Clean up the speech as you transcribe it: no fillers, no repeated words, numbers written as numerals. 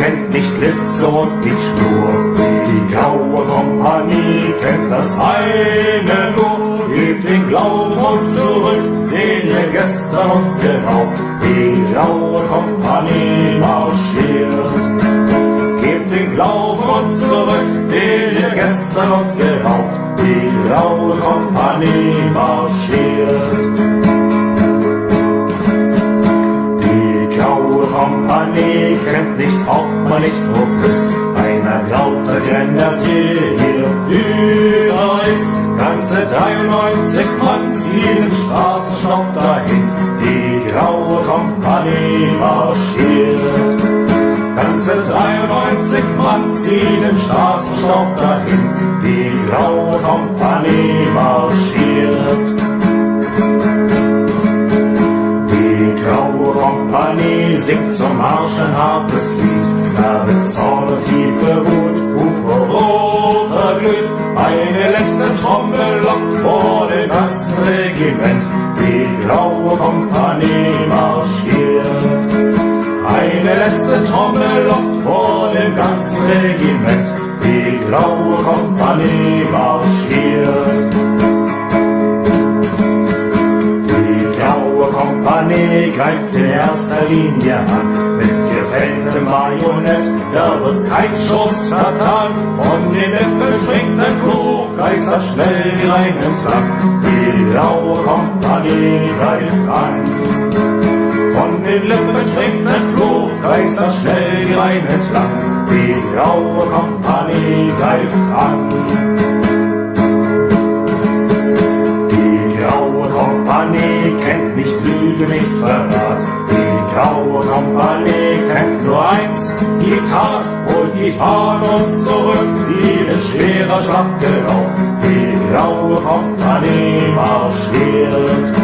kennt nicht Blitze und nicht Schnur. Die graue Kompanie kennt das eine nur. Gebt den Glauben uns zurück, den ihr gestern uns geraubt. Die graue Kompanie marschiert. Gebt den Glauben uns zurück, den ihr gestern uns geraubt. Die graue Kompanie marschiert. Die graue Kompanie kennt nicht Hauptmann, nicht Obrist. Einer glaubt, der Grenadier ihr Führer ist. Ganze 93 Mann ziehen den Straßenstaub dahin. Die graue Kompanie marschiert. Ganze 93 Mann ziehen den Straßenstaub dahin. Die graue Kompanie marschiert. Die graue Kompanie singt zum Marsch ein hartes Lied. Da wird Zorn und tiefe Wut, roter glüht. Eine letzte Trommel lockt vor dem ganzen Regiment. Die graue Kompanie marschiert. Eine letzte Trommel lockt vor dem ganzen Regiment. Die graue Kompanie marschiert. Die graue Kompanie greift in erster Linie an. Mit gefälltem Bajonett, da wird kein Schuss vertan. Von den Lippen springt ein Fluggeister schnell die Reihen entlang. Die graue Kompanie greift an. Von den Lippen springt ein Fluggeister schnell die Reihen entlang. Die graue Kompanie greift an. Die graue Kompanie kennt nicht Lüge, nicht Verrat. Die graue Kompanie kennt nur eins, die Tat. Holt die Fahnen uns zurück, die in schwerer Schlacht geraubt. Die graue Kompanie marschiert.